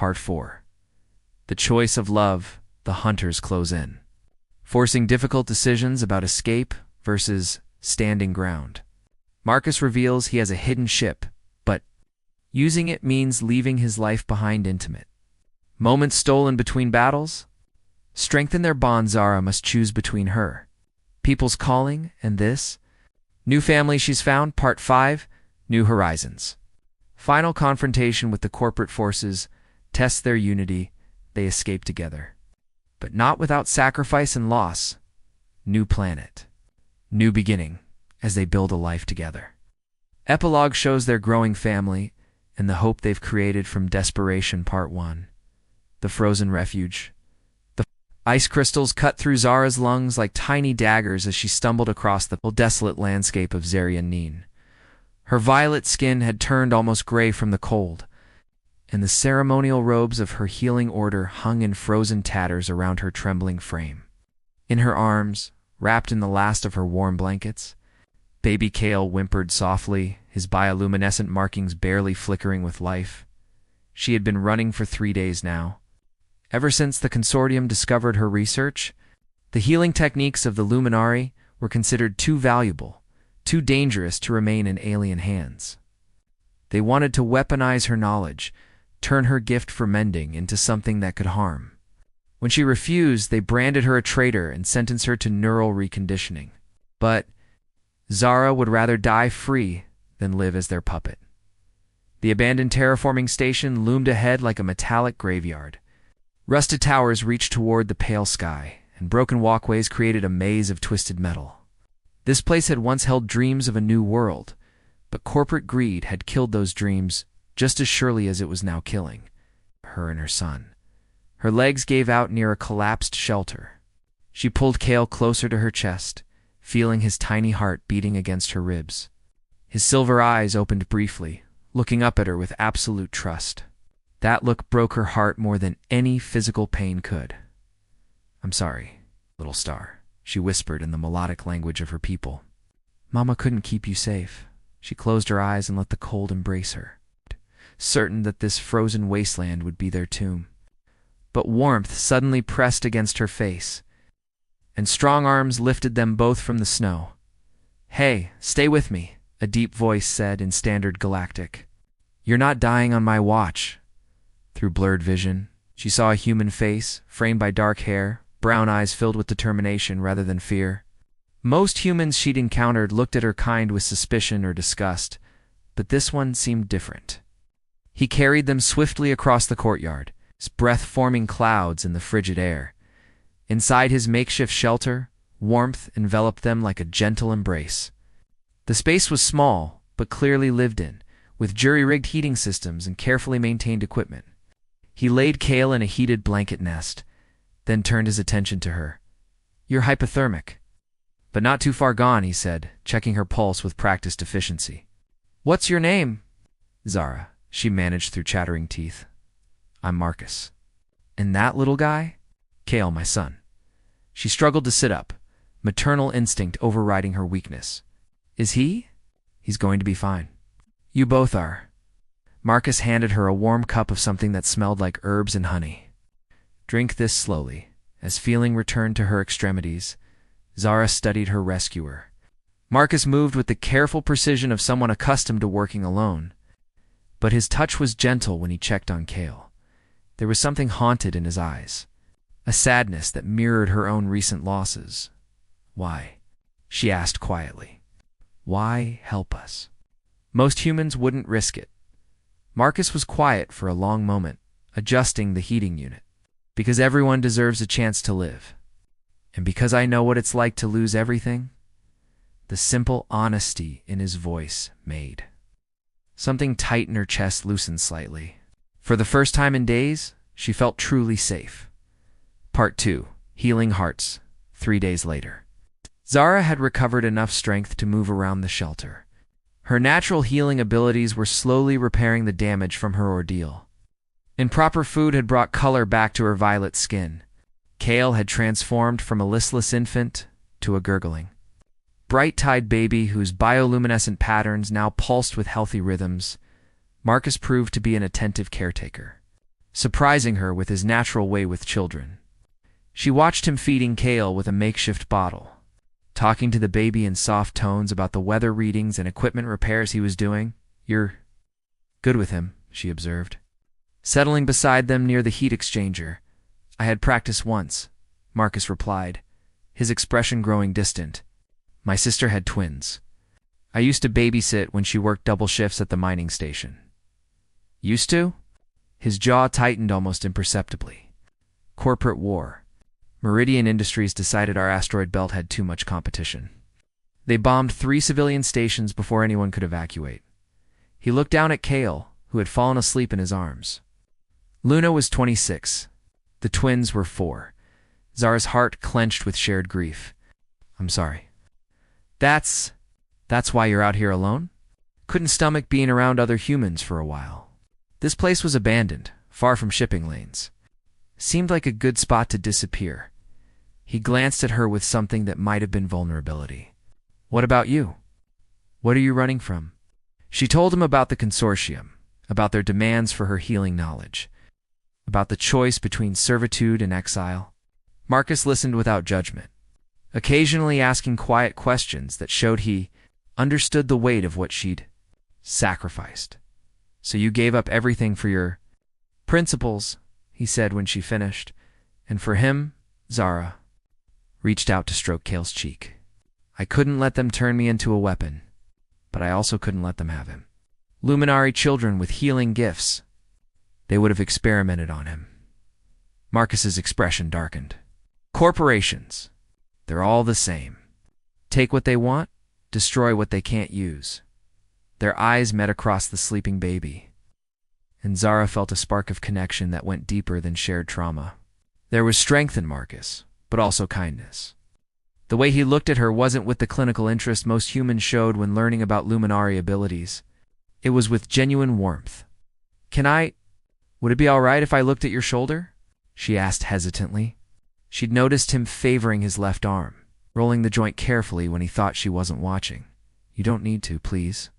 Part 4. The choice of love, the hunters close in. Forcing difficult decisions about escape versus standing ground. Marcus reveals he has a hidden ship, but using it means leaving his life behind intimate. Moments stolen between battles? Strengthen their bond. Zara must choose between her people's calling and this new family she's found. Part 5. New horizons. Final confrontation with the corporate forces tests their unity. They escape together, but not without sacrifice and loss. New planet, new beginning, as they build a life together. Epilogue shows their growing family and the hope they've created from desperation. Part 1. The frozen refuge. The ice crystals cut through Zara's lungs like tiny daggers as she stumbled across the desolate landscape of Zarian. Her violet skin had turned almost gray from the cold, and the ceremonial robes of her healing order hung in frozen tatters around her trembling frame. In her arms, wrapped in the last of her warm blankets, baby Kale whimpered softly, his bioluminescent markings barely flickering with life. She had been running for 3 days now. Ever since the consortium discovered her research, the healing techniques of the Luminari were considered too valuable, too dangerous to remain in alien hands. They wanted to weaponize her knowledge, turn her gift for mending into something that could harm. When she refused, they branded her a traitor and sentenced her to neural reconditioning. But Zara would rather die free than live as their puppet. The abandoned terraforming station loomed ahead like a metallic graveyard. Rusted towers reached toward the pale sky, and broken walkways created a maze of twisted metal. This place had once held dreams of a new world, but corporate greed had killed those dreams just as surely as it was now killing her and her son. Her legs gave out near a collapsed shelter. She pulled Kale closer to her chest, feeling his tiny heart beating against her ribs. His silver eyes opened briefly, looking up at her with absolute trust. That look broke her heart more than any physical pain could. "I'm sorry, little star," she whispered in the melodic language of her people. "Mama couldn't keep you safe." She closed her eyes and let the cold embrace her, certain that this frozen wasteland would be their tomb. But warmth suddenly pressed against her face, and strong arms lifted them both from the snow. "Hey, stay with me," a deep voice said in standard galactic. "You're not dying on my watch." Through blurred vision, she saw a human face, framed by dark hair, brown eyes filled with determination rather than fear. Most humans she'd encountered looked at her kind with suspicion or disgust, but this one seemed different. He carried them swiftly across the courtyard, his breath forming clouds in the frigid air. Inside his makeshift shelter, warmth enveloped them like a gentle embrace. The space was small, but clearly lived in, with jury-rigged heating systems and carefully maintained equipment. He laid Kale in a heated blanket nest, then turned his attention to her. "You're hypothermic, but not too far gone," he said, checking her pulse with practiced efficiency. "What's your name?" "Zara," she managed through chattering teeth. "I'm Marcus." "And that little guy?" "Kale, my son." She struggled to sit up, maternal instinct overriding her weakness. "Is he?" "He's going to be fine." "You both are." Marcus handed her a warm cup of something that smelled like herbs and honey. "Drink this slowly." As feeling returned to her extremities, Zara studied her rescuer. Marcus moved with the careful precision of someone accustomed to working alone, but his touch was gentle when he checked on Kale. There was something haunted in his eyes, a sadness that mirrored her own recent losses. "Why?" she asked quietly. "Why help us?" Most humans wouldn't risk it. Marcus was quiet for a long moment, adjusting the heating unit. "Because everyone deserves a chance to live. And because I know what it's like to lose everything." The simple honesty in his voice made something tight in her chest loosened slightly. For the first time in days, she felt truly safe. Part 2. Healing Hearts. 3 days later. Zara had recovered enough strength to move around the shelter. Her natural healing abilities were slowly repairing the damage from her ordeal. Improper food had brought color back to her violet skin. Kale had transformed from a listless infant to a gurgling, bright-eyed baby whose bioluminescent patterns now pulsed with healthy rhythms. Marcus proved to be an attentive caretaker. surprising her with his natural way with children. She watched him feeding Kale with a makeshift bottle, talking to the baby in soft tones about the weather readings and equipment repairs he was doing. "You're good with him," she observed. Settling beside them near the heat exchanger. "I had practice once," Marcus replied, his expression growing distant. "My sister had twins. I used to babysit when she worked double shifts at the mining station." "Used to?" His jaw tightened almost imperceptibly. "Corporate war. Meridian Industries decided our asteroid belt had too much competition. They bombed 3 civilian stations before anyone could evacuate." He looked down at Kale, who had fallen asleep in his arms. Luna was 26. The twins were 4. Zara's heart clenched with shared grief. "I'm sorry." That's why you're out here alone?" Couldn't stomach being around other humans for a while. This place was abandoned, far from shipping lanes. Seemed like a good spot to disappear. He glanced at her with something that might have been vulnerability. "What about you? What are you running from?" She told him about the consortium, about their demands for her healing knowledge, about the choice between servitude and exile. Marcus listened without judgment, occasionally asking quiet questions that showed he understood the weight of what she'd sacrificed. "So you gave up everything for your principles," he said when she finished, and for him, Zara reached out to stroke Kale's cheek. "I couldn't let them turn me into a weapon, but I also couldn't let them have him. Luminary children with healing gifts. They would have experimented on him." Marcus's expression darkened. "Corporations. They're all the same. Take what they want, destroy what they can't use." Their eyes met across the sleeping baby, and Zara felt a spark of connection that went deeper than shared trauma. There was strength in Marcus, but also kindness. The way he looked at her wasn't with the clinical interest most humans showed when learning about Luminary abilities. It was with genuine warmth. Would it be all right if I looked at your shoulder?" she asked hesitantly. She'd noticed him favoring his left arm, rolling the joint carefully when he thought she wasn't watching. "You don't need to, please.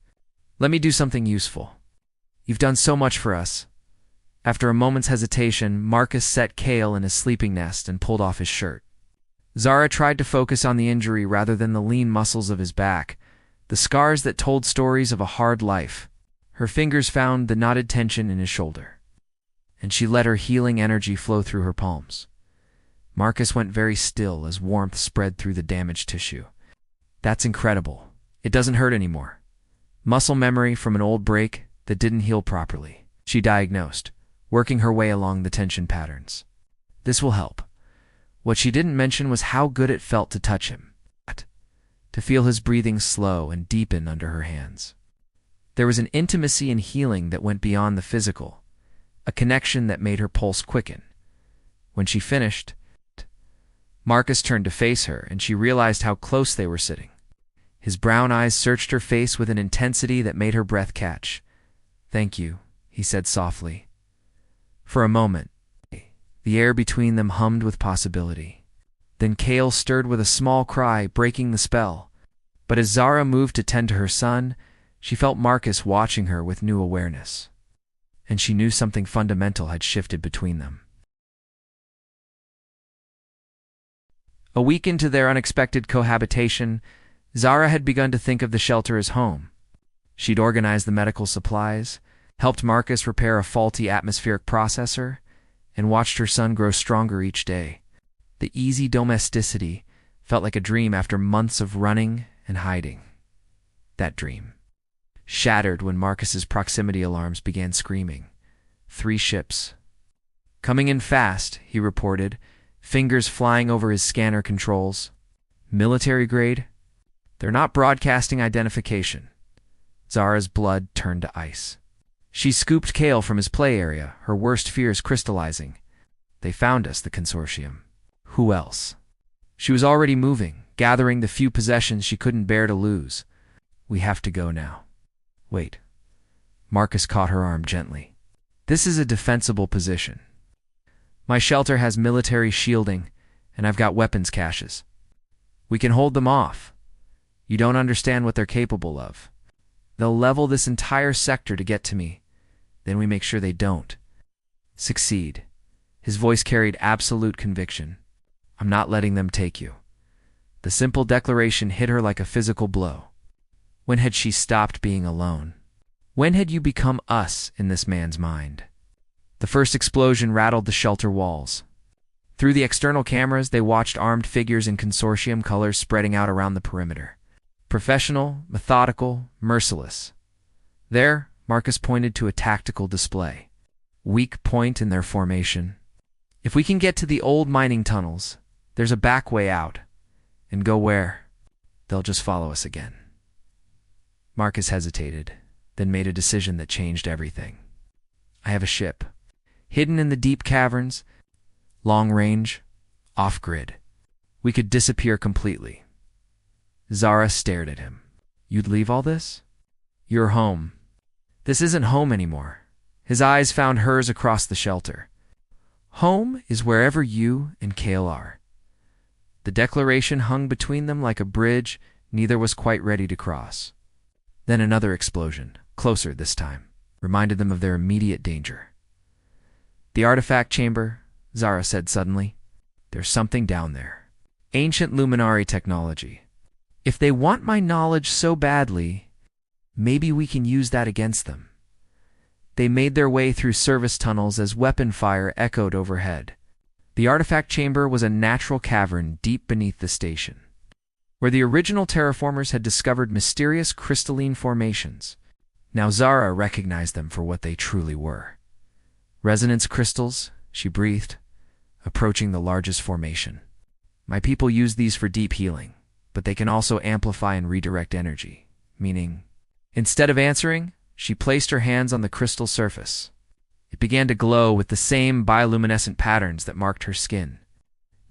Let me do something useful. You've done so much for us." After a moment's hesitation, Marcus set Kale in his sleeping nest and pulled off his shirt. Zara tried to focus on the injury rather than the lean muscles of his back, the scars that told stories of a hard life. Her fingers found the knotted tension in his shoulder, and she let her healing energy flow through her palms. Marcus went very still as warmth spread through the damaged tissue. "That's incredible. It doesn't hurt anymore. Muscle memory from an old break that didn't heal properly," she diagnosed, working her way along the tension patterns. "This will help." What she didn't mention was how good it felt to touch him, to feel his breathing slow and deepen under her hands. There was an intimacy and healing that went beyond the physical, a connection that made her pulse quicken. When she finished, Marcus turned to face her, and she realized how close they were sitting. His brown eyes searched her face with an intensity that made her breath catch. "Thank you," he said softly. For a moment, the air between them hummed with possibility. Then Kale stirred with a small cry, breaking the spell. But as Zara moved to tend to her son, she felt Marcus watching her with new awareness, and she knew something fundamental had shifted between them. A week into their unexpected cohabitation, Zara had begun to think of the shelter as home. She'd organized the medical supplies, helped Marcus repair a faulty atmospheric processor, and watched her son grow stronger each day. The easy domesticity felt like a dream after months of running and hiding. That dream shattered when Marcus's proximity alarms began screaming. 3 ships. "Coming in fast," he reported, fingers flying over his scanner controls. "Military grade? They're not broadcasting identification." Zara's blood turned to ice. She scooped Kale from his play area, her worst fears crystallizing. "They found us, the consortium. Who else?" She was already moving, gathering the few possessions she couldn't bear to lose. "We have to go now." "Wait." Marcus caught her arm gently. "This is a defensible position. My shelter has military shielding, and I've got weapons caches. We can hold them off. You don't understand what they're capable of. They'll level this entire sector to get to me. Then we make sure they don't." Succeed. His voice carried absolute conviction. I'm not letting them take you. The simple declaration hit her like a physical blow. When had she stopped being alone? When had you become us in this man's mind? The first explosion rattled the shelter walls. Through the external cameras, they watched armed figures in consortium colors spreading out around the perimeter. Professional, methodical, merciless. There, Marcus pointed to a tactical display. Weak point in their formation. If we can get to the old mining tunnels, there's a back way out. And go where? They'll just follow us again. Marcus hesitated, then made a decision that changed everything. I have a ship. Hidden in the deep caverns, long range, off-grid. We could disappear completely. Zara stared at him. You'd leave all this? You're home. This isn't home anymore. His eyes found hers across the shelter. Home is wherever you and Kale are. The declaration hung between them like a bridge neither was quite ready to cross. Then another explosion, closer this time, reminded them of their immediate danger. The artifact chamber, Zara said suddenly. There's something down there. Ancient luminary technology. If they want my knowledge so badly, maybe we can use that against them. They made their way through service tunnels as weapon fire echoed overhead. The artifact chamber was a natural cavern deep beneath the station, where the original terraformers had discovered mysterious crystalline formations. Now Zara recognized them for what they truly were. Resonance crystals, she breathed, approaching the largest formation. My people use these for deep healing, but they can also amplify and redirect energy, meaning, instead of answering, she placed her hands on the crystal surface. It began to glow with the same bioluminescent patterns that marked her skin.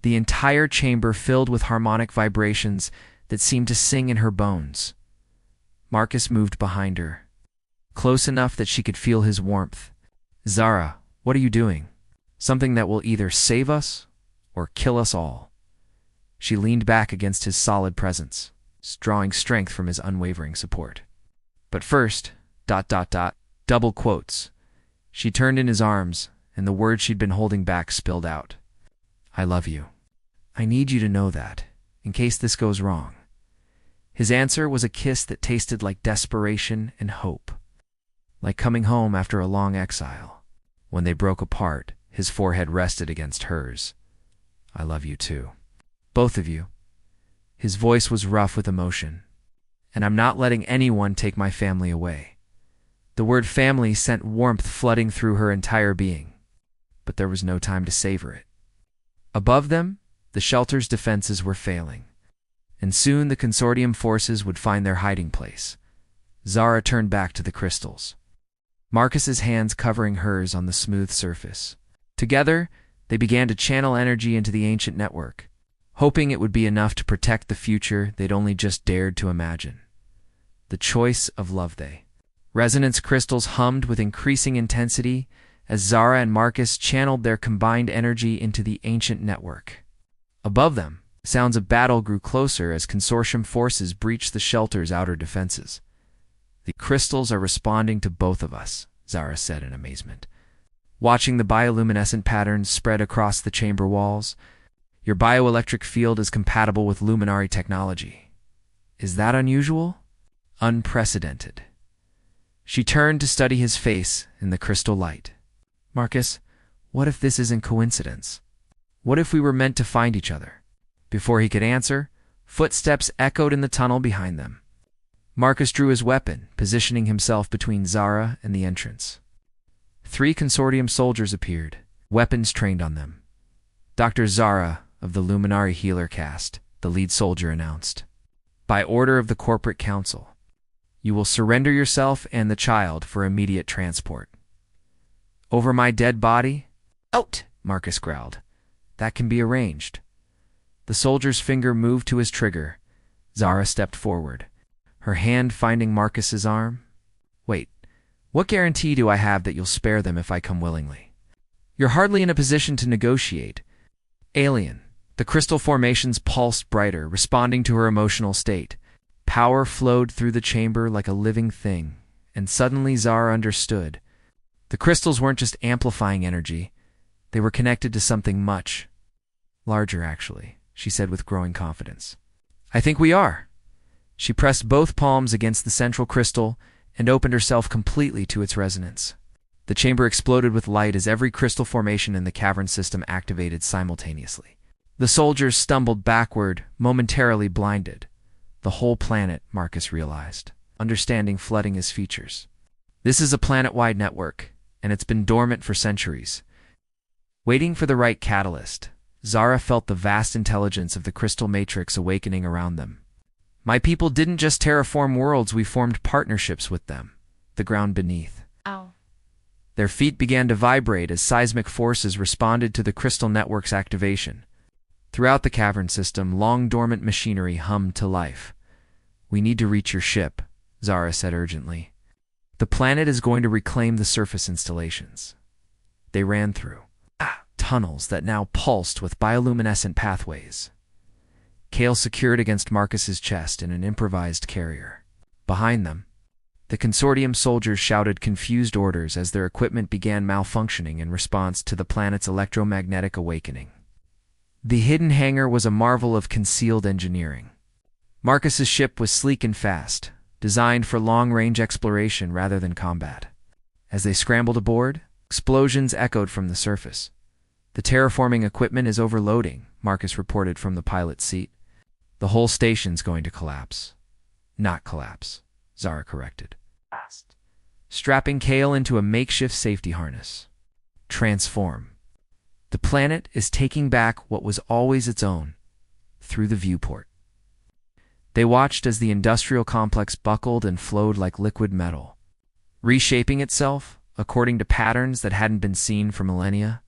The entire chamber filled with harmonic vibrations that seemed to sing in her bones. Marcus moved behind her, close enough that she could feel his warmth. Zara, what are you doing? Something that will either save us or kill us all. She leaned back against his solid presence, drawing strength from his unwavering support. But first, ... double quotes. She turned in his arms, and the words she'd been holding back spilled out. I love you. I need you to know that, in case this goes wrong. His answer was a kiss that tasted like desperation and hope, like coming home after a long exile. When they broke apart, his forehead rested against hers. I love you too. Both of you. His voice was rough with emotion. And I'm not letting anyone take my family away. The word family sent warmth flooding through her entire being. But there was no time to savor it. Above them, the shelter's defenses were failing. And soon the consortium forces would find their hiding place. Zara turned back to the crystals, Marcus's hands covering hers on the smooth surface. Together, they began to channel energy into the ancient network, hoping it would be enough to protect the future they'd only just dared to imagine. The choice of love they. Resonance crystals hummed with increasing intensity as Zara and Marcus channeled their combined energy into the ancient network. Above them, sounds of battle grew closer as consortium forces breached the shelter's outer defenses. The crystals are responding to both of us, Zara said in amazement, watching the bioluminescent patterns spread across the chamber walls. Your bioelectric field is compatible with luminary technology. Is that unusual? Unprecedented. She turned to study his face in the crystal light. Marcus, what if this isn't coincidence? What if we were meant to find each other? Before he could answer, footsteps echoed in the tunnel behind them. Marcus drew his weapon, positioning himself between Zara and the entrance. 3 consortium soldiers appeared, weapons trained on them. Dr. Zara of the Luminary Healer caste, the lead soldier announced. By order of the corporate council, you will surrender yourself and the child for immediate transport. Over my dead body? Out, Marcus growled. That can be arranged. The soldier's finger moved to his trigger. Zara stepped forward, her hand finding Marcus's arm. Wait, what guarantee do I have that you'll spare them if I come willingly? You're hardly in a position to negotiate. Alien. The crystal formations pulsed brighter, responding to her emotional state. Power flowed through the chamber like a living thing, and suddenly Zara understood. The crystals weren't just amplifying energy, they were connected to something much larger, actually, she said with growing confidence. I think we are. She pressed both palms against the central crystal and opened herself completely to its resonance. The chamber exploded with light as every crystal formation in the cavern system activated simultaneously. The soldiers stumbled backward, momentarily blinded. The whole planet, Marcus realized, understanding flooding his features. This is a planet-wide network, and it's been dormant for centuries. Waiting for the right catalyst, Zara felt the vast intelligence of the crystal matrix awakening around them. My people didn't just terraform worlds, we formed partnerships with them, the ground beneath. Ow. Their feet began to vibrate as seismic forces responded to the crystal network's activation. Throughout the cavern system, long-dormant machinery hummed to life. We need to reach your ship, Zara said urgently. The planet is going to reclaim the surface installations. They ran through tunnels that now pulsed with bioluminescent pathways. Kale secured against Marcus's chest in an improvised carrier. Behind them, the consortium soldiers shouted confused orders as their equipment began malfunctioning in response to the planet's electromagnetic awakening. The hidden hangar was a marvel of concealed engineering. Marcus's ship was sleek and fast, designed for long-range exploration rather than combat. As they scrambled aboard, explosions echoed from the surface. The terraforming equipment is overloading, Marcus reported from the pilot's seat. The whole station's going to collapse. Not collapse, Zara corrected. Strapping Kale into a makeshift safety harness. Transform. The planet is taking back what was always its own, through the viewport. They watched as the industrial complex buckled and flowed like liquid metal, reshaping itself according to patterns that hadn't been seen for millennia.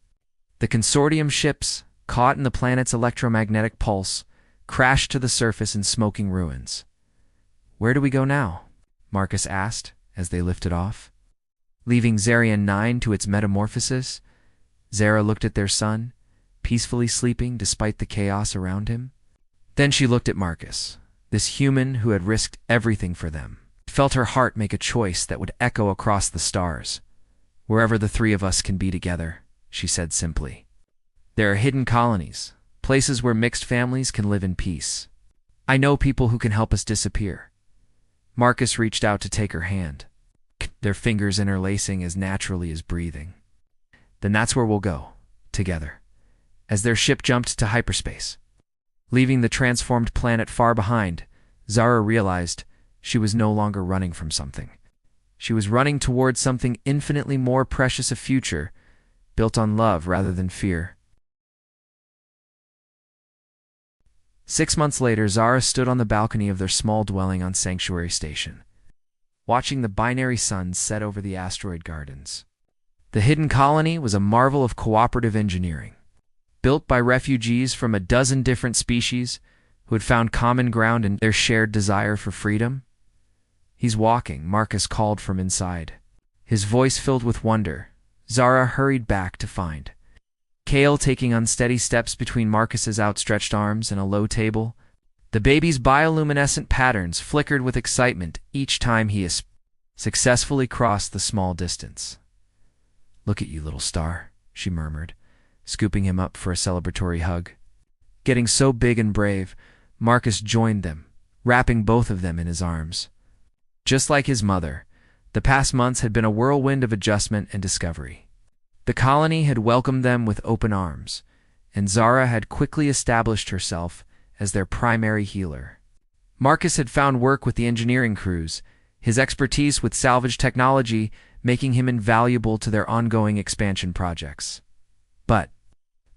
The consortium ships, caught in the planet's electromagnetic pulse, crashed to the surface in smoking ruins. Where do we go now? Marcus asked as they lifted off. Leaving Zarian 9 to its metamorphosis, Zara looked at their son, peacefully sleeping despite the chaos around him. Then she looked at Marcus, this human who had risked everything for them. Felt her heart make a choice that would echo across the stars. Wherever the three of us can be together, she said simply. There are hidden colonies, places where mixed families can live in peace. I know people who can help us disappear. Marcus reached out to take her hand, their fingers interlacing as naturally as breathing. Then that's where we'll go, together, as their ship jumped to hyperspace. Leaving the transformed planet far behind, Zara realized she was no longer running from something. She was running towards something infinitely more precious, a future built on love rather than fear. 6 months later, Zara stood on the balcony of their small dwelling on Sanctuary Station, watching the binary sun set over the asteroid gardens. The hidden colony was a marvel of cooperative engineering, built by refugees from a dozen different species who had found common ground in their shared desire for freedom. He's walking, Marcus called from inside, his voice filled with wonder. Zara hurried back to find Kale taking unsteady steps between Marcus's outstretched arms and a low table. The baby's bioluminescent patterns flickered with excitement each time he successfully crossed the small distance. Look at you, little star, she murmured, scooping him up for a celebratory hug. Getting so big and brave, Marcus joined them, wrapping both of them in his arms. Just like his mother, the past months had been a whirlwind of adjustment and discovery. The colony had welcomed them with open arms, and Zara had quickly established herself as their primary healer. Marcus had found work with the engineering crews, his expertise with salvage technology making him invaluable to their ongoing expansion projects. But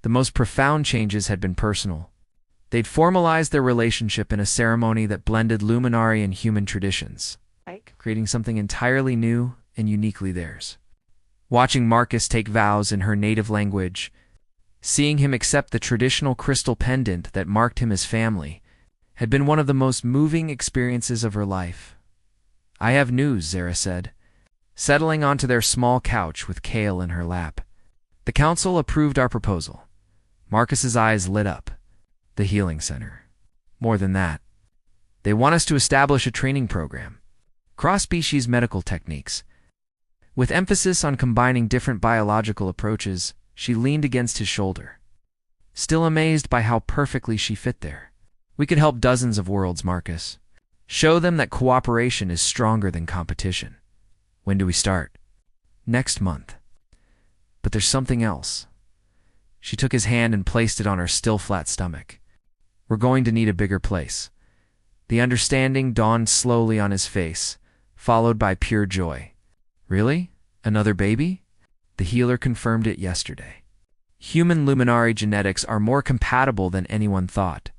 the most profound changes had been personal. They'd formalized their relationship in a ceremony that blended luminary and human traditions, creating something entirely new and uniquely theirs. Watching Marcus take vows in her native language, seeing him accept the traditional crystal pendant that marked him as family, had been one of the most moving experiences of her life. I have news, Zara said, settling onto their small couch with Kale in her lap. The council approved our proposal. Marcus's eyes lit up. The healing center. More than that, they want us to establish a training program. Cross-species medical techniques. With emphasis on combining different biological approaches, she leaned against his shoulder, still amazed by how perfectly she fit there. We could help dozens of worlds, Marcus. Show them that cooperation is stronger than competition. When do we start? Next month. But there's something else. She took his hand and placed it on her still flat stomach. We're going to need a bigger place. The understanding dawned slowly on his face, followed by pure joy. Really? Another baby? The healer confirmed it yesterday. Human luminary genetics are more compatible than anyone thought.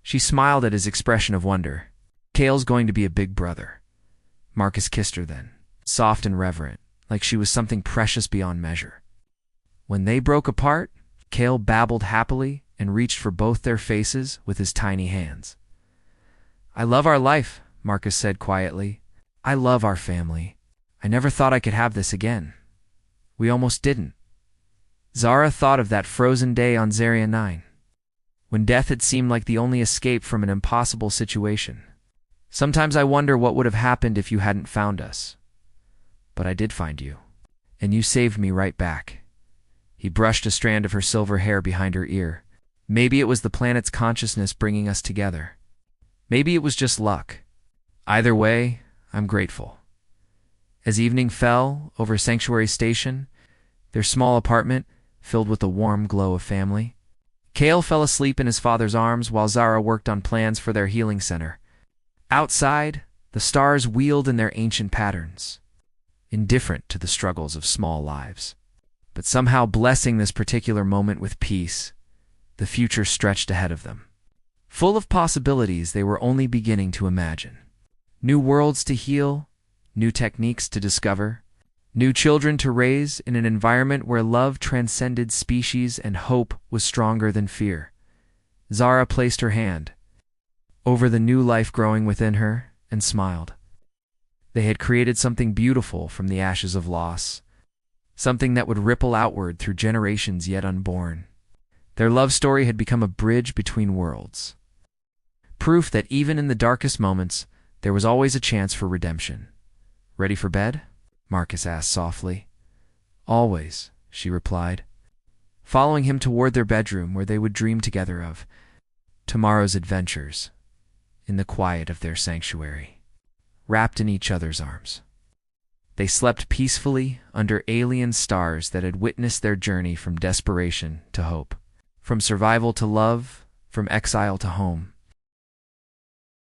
She smiled at his expression of wonder. Kale's going to be a big brother. Marcus kissed her then, soft and reverent, like she was something precious beyond measure. When they broke apart, Kale babbled happily and reached for both their faces with his tiny hands. I love our life, Marcus said quietly. I love our family. I never thought I could have this again. We almost didn't. Zara thought of that frozen day on Zaria 9, when death had seemed like the only escape from an impossible situation. Sometimes I wonder what would have happened if you hadn't found us. But I did find you, and you saved me right back. He brushed a strand of her silver hair behind her ear. Maybe it was the planet's consciousness bringing us together. Maybe it was just luck. Either way, I'm grateful. As evening fell over Sanctuary Station, their small apartment filled with a warm glow of family, Kale fell asleep in his father's arms while Zara worked on plans for their healing center. Outside, the stars wheeled in their ancient patterns, indifferent to the struggles of small lives. But somehow blessing this particular moment with peace, the future stretched ahead of them. Full of possibilities they were only beginning to imagine. New worlds to heal, new techniques to discover, new children to raise in an environment where love transcended species and hope was stronger than fear. Zara placed her hand over the new life growing within her and smiled. They had created something beautiful from the ashes of loss, something that would ripple outward through generations yet unborn. Their love story had become a bridge between worlds. Proof that even in the darkest moments, there was always a chance for redemption. Ready for bed? Marcus asked softly. Always, she replied, following him toward their bedroom where they would dream together of tomorrow's adventures in the quiet of their sanctuary, wrapped in each other's arms. They slept peacefully under alien stars that had witnessed their journey from desperation to hope, from survival to love, from exile to home.